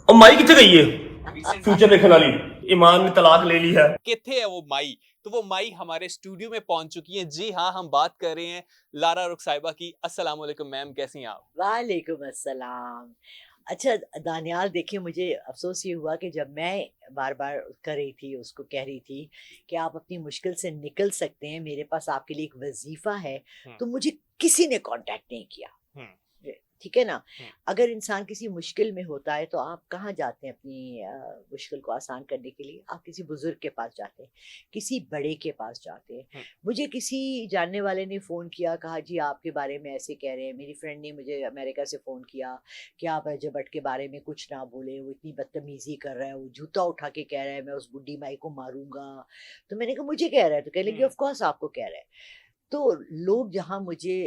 ਉਹ ਮਾਈ ਕਿੱਥੇ ਗਈ ਹੈ ਫਿਊਚਰ ਦੇਖਣ ਵਾਲੀ ईमान ने तलाक ले ली है। किथे है वो माई? तो वो माई हमारे स्टूडियो में पहुंच चुकी हैं। जी हाँ, हम बात कर रहे हैं लारा रुख साहिबा की। अस्सलाम वालेकुम मैम, कैसी हैं आप? वालेकुम अस्सलाम। अच्छा दानियाल, देखिए मुझे अफसोस ये हुआ कि जब मैं बार बार कर रही थी, उसको कह रही थी कि आप अपनी मुश्किल से निकल सकते हैं, मेरे पास आपके लिए एक वजीफा है, तो मुझे किसी ने कांटेक्ट नहीं किया। ठीक है ना। अगर इंसान किसी मुश्किल में होता है तो आप कहाँ जाते हैं अपनी मुश्किल को आसान करने के लिए? आप किसी बुजुर्ग के पास जाते हैं, किसी बड़े के पास जाते हैं। मुझे किसी जानने वाले ने फ़ोन किया, कहा जी आपके बारे में ऐसे कह रहे हैं। मेरी फ्रेंड ने मुझे अमेरिका से फ़ोन किया कि आप रजब भट्ट के बारे में कुछ ना बोले, वो इतनी बदतमीज़ी कर रहा है, वो जूता उठा के कह रहा है मैं उस बुढ़ी माई को मारूंगा। तो मैंने कहा मुझे कह रहा है? तो कह लगी ऑफ कोर्स आपको कह रहा है। तो लोग जहाँ मुझे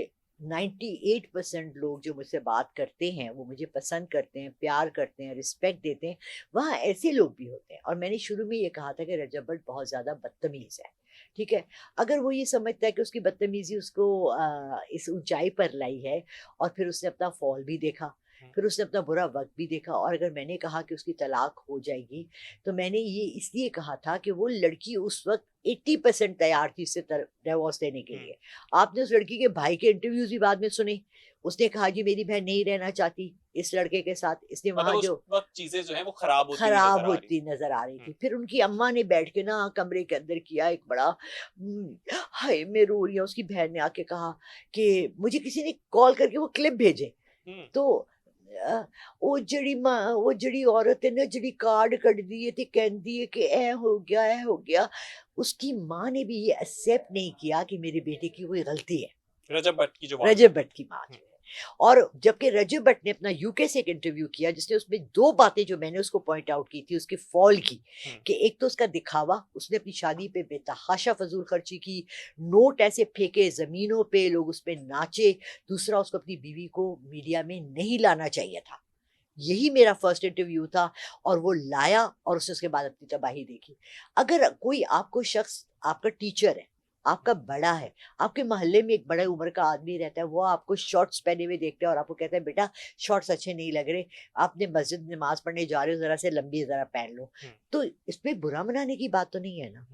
98% लोग जो मुझसे बात करते हैं वो मुझे पसंद करते हैं, प्यार करते हैं, रिस्पेक्ट देते हैं, वहाँ ऐसे लोग भी होते हैं। और मैंने शुरू में ये कहा था कि रजब भट्ट बहुत ज़्यादा बदतमीज़ है। ठीक है, अगर वो ये समझता है कि उसकी बदतमीज़ी उसको इस ऊंचाई पर लाई है, और फिर उसने अपना फॉल भी देखा, फिर उसने अपना बुरा वक्त भी देखा, और अगर मैंने कहा कि उसकी तलाक हो जाएगी तो मैंने ये इसलिए कहा था कि वो लड़की उस वक्त 80% तैयार थी इससे डिवोर्स देने के लिए। आपने उस लड़की के भाई के इंटरव्यूज भी बाद में सुने। उसने कहा जी मेरी बहन नहीं रहना चाहती इस लड़के के साथ, इसने वहाँ मतलब जो उस वक्त चीजें जो है वो खराब होती नजर आ रही थी। फिर उनकी अम्मा ने बैठ के ना कमरे के अंदर किया एक बड़ा हाय मैं रो रही हूँ। उसकी बहन ने आके कहा कि मुझे किसी ने कॉल करके वो क्लिप भेजे, तो ਉਹ ਜਿਹੜੀ औरत है ना ਜਿਹੜੀ कार्ड कट दिए थे कहती है कि ऐ हो गया। उसकी माँ ने भी ये एक्सेप्ट नहीं किया कि मेरे बेटे की कोई गलती है। रजब भट्ट की जो रजब भट्ट की माँ जो है। और जबकि रजब भट्ट ने अपना यूके से एक इंटरव्यू किया जिसने उसमें दो बातें जो मैंने उसको पॉइंट आउट की थी उसके फॉल की, कि एक तो उसका दिखावा, उसने अपनी शादी पे बेतहाशा फजूल खर्ची की, नोट ऐसे फेंके जमीनों पे, लोग उस पे नाचे। दूसरा, उसको अपनी बीवी को मीडिया में नहीं लाना चाहिए था। यही मेरा फर्स्ट इंटरव्यू था और वो लाया और उसने उसके बाद अपनी तबाही देखी। अगर कोई आपको शख्स, आपका टीचर है, आपका बड़ा है, आपके मोहल्ले में एक बड़े उम्र का आदमी रहता है, वो आपको शॉर्ट्स पहने हुए देखते हैं और आपको कहता है बेटा शॉर्ट्स अच्छे नहीं लग रहे, आपने मस्जिद नमाज पढ़ने जा रहे हो, जरा से लंबी जरा पहन लो, तो इसमें बुरा मनाने की बात तो नहीं है ना।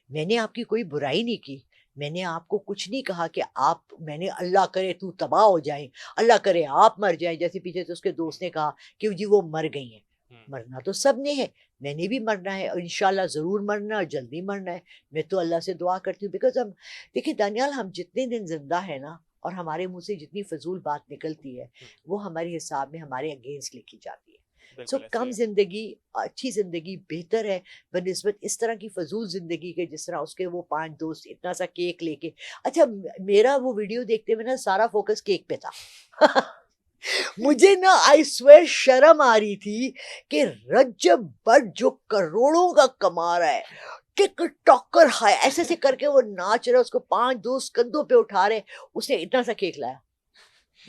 मैंने आपकी कोई बुराई नहीं की, मैंने आपको कुछ नहीं कहा कि आप, मैंने अल्लाह करे तू तबाह हो जाए, अल्लाह करे आप मर जाए, जैसे पीछे से उसके दोस्त ने कहा कि जी वो मर गई हैं। मरना तो सब ने है, मैंने भी मरना है और इंशाल्लाह ज़रूर मरना और जल्दी मरना है। मैं तो अल्लाह से दुआ करती हूँ, बिकॉज हम देखिए दानियाल, हम जितने दिन जिंदा है ना और हमारे मुंह से जितनी फजूल बात निकलती है वो हमारे हिसाब में हमारे अगेंस्ट लिखी जाती है। सो कम जिंदगी, अच्छी जिंदगी बेहतर है बनिस्बत इस तरह की फजूल जिंदगी के जिस तरह उसके वो 5 दोस्त इतना सा केक लेके। अच्छा मेरा वो वीडियो देखते हुए ना सारा फोकस केक पे था। मुझे ना आई स्वेयर शर्म आ रही थी कि रजब भट्ट जो करोड़ों का कमा रहा है, टिकटॉकर है, ऐसे ऐसे करके वो नाच रहा है, उसको 5 दोस्त कंधों पे उठा रहे, उसने इतना सा केक लाया।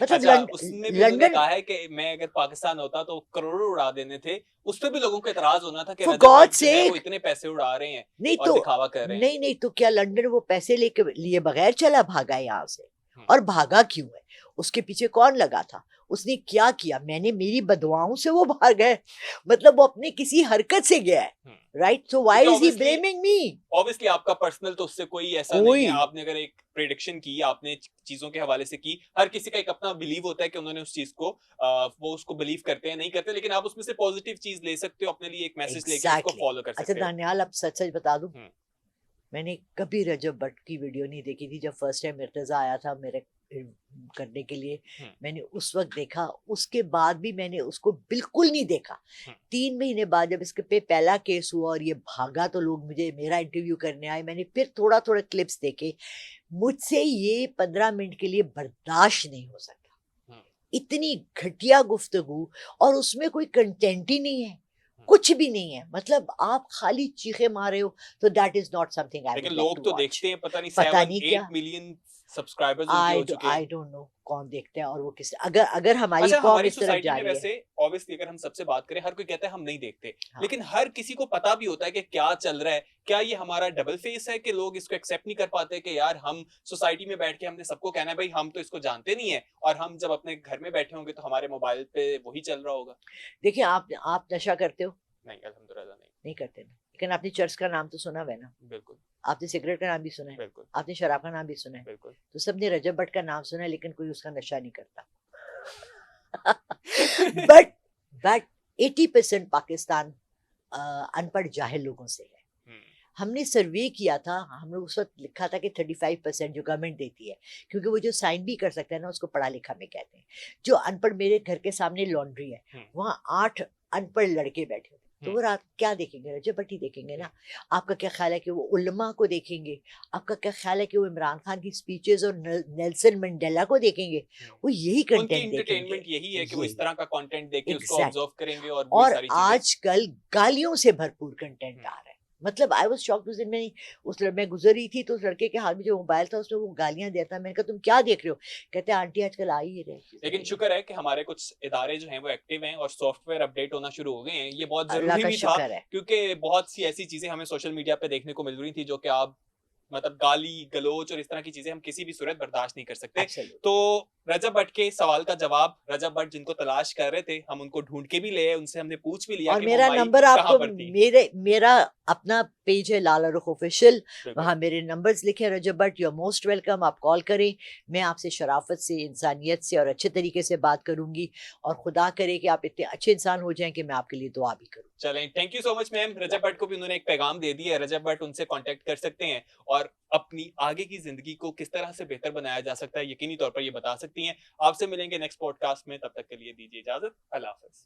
मतलब अच्छा, उसने भी उन्होंने कहा है कि मैं अगर पाकिस्तान होता तो करोड़ों उड़ा देने थे। उस पे भी लोगों को एतराज होना था कि रजब भट्ट जो है वो इतने पैसे उड़ा रहे हैं नहीं और तो दिखावा कर रहे हैं। नहीं तो क्या लंदन वो पैसे लेके लिए बगैर चला भागा यहाँ से? और भागा क्यों है? उसके पीछे कौन लगा था? उसने क्या किया? मैंने, मेरी बदवाओं से वो भाग गए, मतलब वो अपने किसी हरकत से गया है, right? So why is he blaming me? Obviously आपका पर्सनल तो उससे कोई ऐसा नहीं है। आपने अगर एक प्रेडिक्शन की, आपने चीजों के हवाले से की, हर किसी का एक अपना बिलीव होता है कि उन्होंने उस चीज को वो उसको बिलीव करते हैं, नहीं करते, लेकिन आप उसमें से पॉजिटिव चीज ले सकते हो अपने लिए, एक मैसेज लेके उसको फॉलो कर सकते हो। अच्छा दानियाल, अब सच सच बता दूं, मैंने कभी रजब भट्ट की वीडियो नहीं देखी थी। जब फर्स्ट टाइम मिर्तजा आया था मेरे करने के लिए, मैंने उस वक्त देखा, उसके बाद भी मैंने उसको बिल्कुल नहीं देखा। 3 महीने बाद जब इसके पे पहला केस हुआ और ये भागा तो लोग मुझे मेरा इंटरव्यू करने आए, मैंने फिर थोड़ा थोड़ा क्लिप्स देखे। मुझसे ये 15 मिनट के लिए बर्दाश्त नहीं हो सकता, इतनी घटिया गुफ्तगू, और उसमें कोई कंटेंट ही नहीं है, कुछ भी नहीं है। मतलब आप खाली चीखे मारे हो, तो that is not something I लेकिन वुड लोग लाइक टू तो वॉच। देखते हैं, पता नहीं पता 7 नहीं क्या 8 मिलियन सब्सक्राइबर्स उनके हो चुके हैं। आई डोंट नो कौन देखता है और वो किस अगर हमारी अच्छा, कौम हमारी इस तरफ सोसाइटी जा में रही है। वैसे ऑब्वियसली अगर हम सबसे बात करें, हर कोई कहता है हम नहीं देखते, हाँ। लेकिन हर किसी को पता भी होता है कि क्या चल रहा है। क्या ये हमारा डबल फेस है कि लोग इसको एक्सेप्ट नहीं कर पाते कि यार हम सोसाइटी में बैठ के हमने सबको कहना है भाई हम तो इसको जानते नहीं है, और हम जब अपने घर में बैठे होंगे तो हमारे मोबाइल पे वही चल रहा होगा। देखिए आप नशा करते हो? नहीं, अल्हम्दुलिल्लाह नहीं। नहीं करते ना, लेकिन आपने चर्च का नाम तो सुना हुआ है ना, बिल्कुल आपने सिगरेट का नाम भी सुना है, बिल्कुल आपने शराब का नाम भी सुना है, बिल्कुल। तो सबने रजब भट्ट का नाम सुना है लेकिन कोई उसका नशा नहीं करता। बट 80% पाकिस्तान अनपढ़ जाहिल लोगों से है। हमने सर्वे किया था, हम लोग उस वक्त लिखा था कि 35% जो गवर्नमेंट देती है, क्योंकि वो जो साइन भी कर सकता है ना उसको पढ़ा लिखा में कहते हैं। जो अनपढ़, मेरे घर के सामने लॉन्ड्री है, वहाँ 8 अनपढ़ लड़के बैठे होते, तो वो रात क्या देखेंगे? रजब भट्ट ही देखेंगे ना। आपका क्या ख्याल है कि वो उलमा को देखेंगे? आपका क्या ख्याल है कि वो इमरान खान की स्पीचेस और नेल्सन मंडेला को देखेंगे? वो यही उनकी कंटेंट देखेंगे। एंटरटेनमेंट यही है कि वो इस तरह का कंटेंट देख के उसको Exact. ऑब्जर्व करेंगे और वही और सारी चीजें। आजकल गालियों से भरपूर कंटेंट आ रहा है। मतलब आई वाज शॉक्ड उस दिन मैं गुजर रही थी तो उस लड़के के हाथ में जो मोबाइल था उसमें वो गालियां देता। मैंने कहा तुम क्या देख रहे हो? कहते हैं आंटी आजकल आ ही रहे। लेकिन शुक्र है कि हमारे कुछ इदारे जो हैं वो एक्टिव हैं और सॉफ्टवेयर अपडेट होना शुरू हो गए हैं। ये बहुत अल्लाह जरूरी का भी था, शुक्र है। क्योंकि बहुत सी ऐसी चीजें हमें सोशल मीडिया पे देखने को मिल रही थी जो कि आप मतलब गाली गलोच और इस तरह की चीजें हम किसी भी सूरत बर्दाश्त नहीं कर सकते। Absolutely. तो रजब भट्ट के सवाल का जवाब, रजब भट्ट जिनको तलाश कर रहे थे, हम उनको ढूंढ के भी ले, उनसे हमने पूछ भी लिया और कि मेरा वो माई नंबर कहाँ आपको पर थी। मेरा अपना पेज है लाल रुख ऑफिशियल, बिल्कुल। वहाँ मेरे नंबर्स लिखे हैं Rajab Bhatt. You are most welcome, आप कॉल करें। मैं आपसे शराफत से, इंसानियत से और अच्छे तरीके से बात करूंगी, और खुदा करे कि आप इतने अच्छे इंसान हो जाएं कि मैं आपके लिए दुआ भी करूं। चलें, thank you so much ma'am. Rajab Bhatt को भी उन्होंने एक पैगाम दे दिया है। रजब भट्ट उनसे कांटेक्ट कर सकते हैं और अपनी आगे की जिंदगी को किस तरह से बेहतर बनाया जा सकता है यकीनी तौर पर ये बता सकती हैं। आपसे मिलेंगे नेक्स्ट पॉडकास्ट में, तब तक के लिए दीजिए इजाजत। अल्लाह हाफिज।